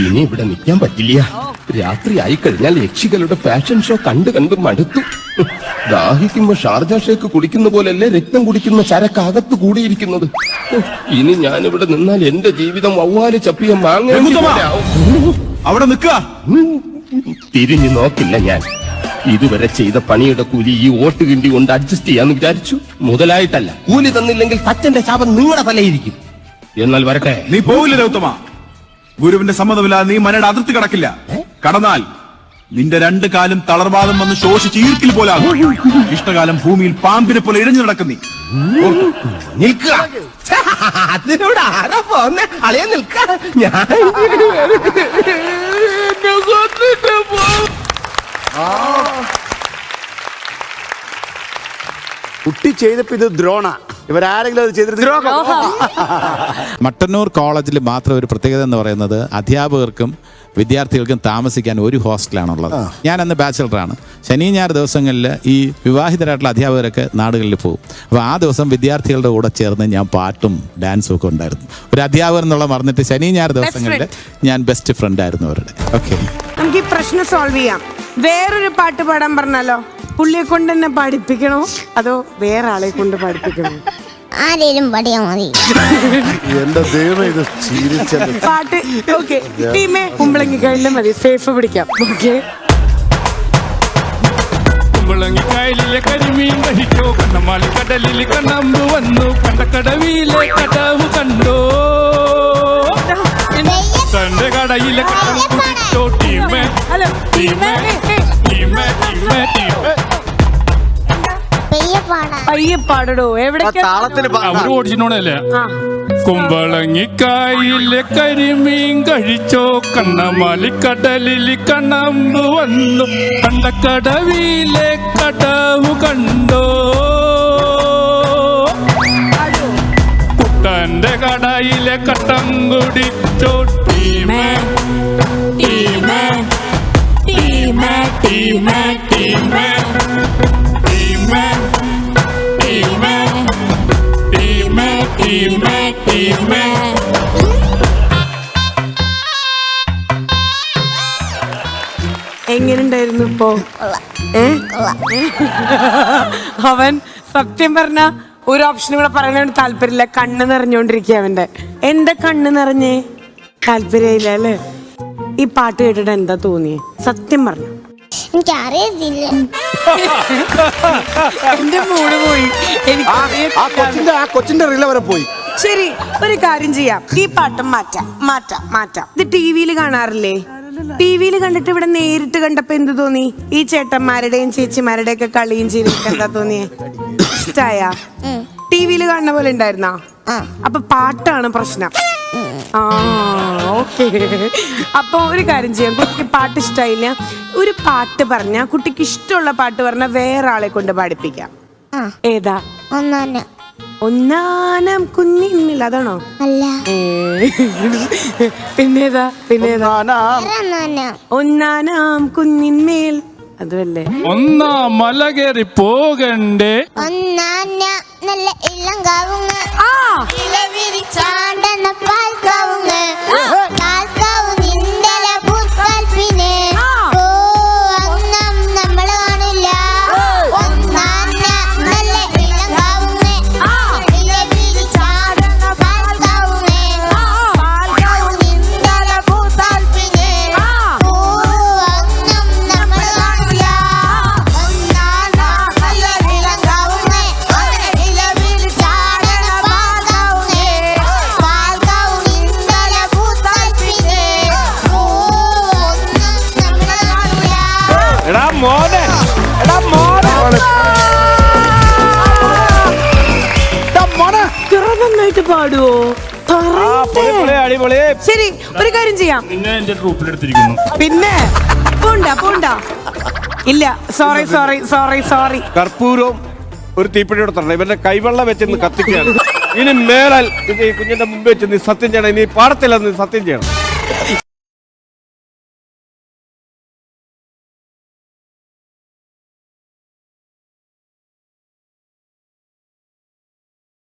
ഇനി ഇവിടെ നിൽക്കാൻ പറ്റില്ല. രാത്രി ആയിക്കഴിഞ്ഞാൽ യക്ഷികളുടെ ഫാഷൻ ഷോ കണ്ട് മടുത്തു. ദാഹിക്കുമ്പോ ഷാർജ ഷേക്ക് കുടിക്കുന്ന പോലല്ലേ രക്തം കുടിക്കുന്ന ചരക്കകത്ത് കൂടിയിരിക്കുന്നത്. ഇനി ഞാനിവിടെ നിന്നാൽ എന്റെ ജീവിതം വവ്വാല് ചപ്പിയ മാങ്ങ. അവിടെ നിൽക്കുക. തിരിഞ്ഞു നോക്കില്ല ഞാൻ. ഇതുവരെ ചെയ്ത പണിയുടെ കൂലി ഈ വോട്ട് കിണ്ടി കൊണ്ട് അഡ്ജസ്റ്റ് ചെയ്യാന്ന് വിചാരിച്ചു. മുതലായിട്ടല്ല. കൂലി തന്നില്ലെങ്കിൽ തച്ചന്റെ ശാപം നിങ്ങളുടെ തലയിരിക്കും. എന്നാൽ വരട്ടെ. നീ പോവില്ല രൗത്തമ. ഗുരുവിന്റെ സമ്മതമില്ലാതെ നീ മനയുടെ അതിർത്തി കടക്കില്ല. കടന്നാൽ നിന്റെ രണ്ടു കാലും തളർവാദം വന്ന് ശോഷിച്ച് ഈർക്കിൽ പോലാകും. ഇഷ്ടകാലം ഭൂമിയിൽ പാമ്പിനെ പോലെ ഇഴഞ്ഞു നടക്കും. നീ നിൽക്കുക. അതിനോട് ആരാ പോന്നെ? അളയെ നിൽക്ക. ഞാൻ കുട്ടി ചെയ്തപ്പോ ഇത് ദ്രോണ. ഇവരാരെങ്കിലും അത് ചെയ്തിട്ട് മട്ടന്നൂർ കോളേജിൽ മാത്രം ഒരു പ്രത്യേകത എന്ന് പറയുന്നത് അധ്യാപകർക്കും വിദ്യാർത്ഥികൾക്കും താമസിക്കാൻ ഒരു ഹോസ്റ്റലാണുള്ളത്. ഞാൻ അന്ന് ബാച്ചിലറാണ്. ശനി ഞായർ ദിവസങ്ങളിൽ ഈ വിവാഹിതരായിട്ടുള്ള അധ്യാപകരൊക്കെ നാടുകളിൽ പോകും. അപ്പോൾ ആ ദിവസം വിദ്യാർത്ഥികളുടെ കൂടെ ചേർന്ന് ഞാൻ പാട്ടും ഡാൻസും ഒക്കെ ഉണ്ടായിരുന്നു. ഒരു അധ്യാപകർ എന്നുള്ള മറന്നിട്ട് ശനി ഞായർ ദിവസങ്ങളിൽ ഞാൻ ബെസ്റ്റ് ഫ്രണ്ട് ആയിരുന്നു അവരുടെ. ഓക്കെ, നമുക്ക് ഈ പ്രശ്നം സോൾവ് ചെയ്യാം. വേറൊരു പാട്ട് പാടാൻ പറഞ്ഞാലോ? പുള്ളിയെ കൊണ്ട് തന്നെ പഠിപ്പിക്കണോ അതോ വേറെ ആളെ കൊണ്ട് പഠിപ്പിക്കണോ? ആരേലും പടിയാ മതി. എന്റെ ദൈവം, ഇത് ചിരിച്ചത് പാട്ട്. ഓക്കെ ടീമേ, കുമ്പളങ്ങി കഴിഞ്ഞാൽ മതി. സേഫ് പിടിക്കാം. ഓക്കെ. കുമ്പളങ്ങിക്കായലിലെ കരിമീൻ കഴിച്ചോ, കണ്ണമാലി കടലിൽ കണ്ണമ്പ് വന്നു, കണ്ടക്കടവിലെ കടവ് കണ്ടോ, തന്റെ കടയിലെ കടം കുടിച്ചോ. ടീമേ ഹലോ ടീമേ ടീമേ ടീമേ ടീമേ പയ്യെ പാടടോ. എവിടേക്കാ? അവര് ഓടിച്ചിട്ടോണല്ലേ. കുമ്പളങ്ങിക്കായിലെ കരിമീൻ കഴിച്ചോ, കണ്ണമാലി കടലിൽ കണ്ണമ്പ് വന്നു, കണ്ടക്കടവിലെ കടവ് കണ്ടോ, കുട്ടന്റെ കടയിലെ കട്ടം കുടിച്ചോ. ടീമേ ടീമേ ടീമേ ടീമേ ടീമേ ടീമേ ടീമേ ടീമേ ടീമേ ടീമേ. എങ്ങനെയുണ്ടായിരുന്നു ഇപ്പോ? അവൻ സത്യം പറഞ്ഞ ഒരു ഓപ്ഷനും കൂടെ പറയുന്നതിന് താല്പര്യമില്ല. കണ്ണ് നിറഞ്ഞോണ്ടിരിക്കുക അവന്റെ. എന്റെ കണ്ണ് നിറഞ്ഞേ താല്പര്യമില്ല അല്ലേ? ഈ പാട്ട് കേട്ടിട്ട് എന്താ തോന്നിയേ? സത്യം പറഞ്ഞു. എനിക്കറിയത്തില്ല. എന്റെ മൂട് പോയി. ആ കൊച്ചിന്റെ റില വരെ പോയി. ശരി, ഒരു കാര്യം ചെയ്യാം. ഈ പാട്ടും മാറ്റാം. ഇത് ടിവിയിൽ കാണാറില്ലേ? ടിവിയിൽ കണ്ടിട്ട് ഇവിടെ നേരിട്ട് കണ്ടപ്പോ എന്ത് തോന്നി? ഈ ചേട്ടന്മാരുടെയും ചേച്ചിമാരുടെ ഒക്കെ കളിയും ചെയ്തിട്ട് എന്താ തോന്നിയേ? ഇഷ്ടായ? ടിവിയിൽ കാണുന്ന പോലെ ഉണ്ടായിരുന്നോ? അപ്പൊ പാട്ടാണ് പ്രശ്നം. ആ ഓക്കെ. അപ്പൊ ഒരു കാര്യം ചെയ്യാം. കുട്ടിക്ക് പാട്ട് ഇഷ്ടമായില്ല, ഒരു പാട്ട് പറഞ്ഞ കുട്ടിക്ക് ഇഷ്ടമുള്ള പാട്ട് പറഞ്ഞ വേറെ ആളെ കൊണ്ട് പാടിപ്പിക്കാം. ഏതാ? ഒന്നാനം കുഞ്ഞിന്നില്ല, അതാണോ? അല്ല. പിന്നേതാ? ഒന്നാനാം കുഞ്ഞിന്മേൽ, അതുമല്ലേ? ഒന്നാം മല കയറി പോകണ്ടേ, നല്ല ഇളം കാവുങ്ങ്, ചാണ്ടന പാൽ കാവുങ്ങ്, നമ്മള് കാണില്ല. നന്നായിട്ട് പാടുവോ? ശരി, ഒരു കാര്യം ചെയ്യാം. നിന്നെ എന്റെ ട്രൂപ്പിലെടുത്തിരിക്കുന്നു. പിന്നെ പോണ്ട. ഇല്ല, സോറി. കർപ്പൂരവും ഒരു തീപ്പിടിയോടെ തരണം. ഇവരുടെ കൈവെള്ളം വെച്ചെന്ന് കത്തിക്കുകയാണ്. ഇനി മേലാൽ ഇത് ഈ കുഞ്ഞിന്റെ മുമ്പ് വെച്ച് നീ സത്യം ചെയ്യണം. ഇനി പാടത്തില്ല, നീ സത്യം ചെയ്യണം.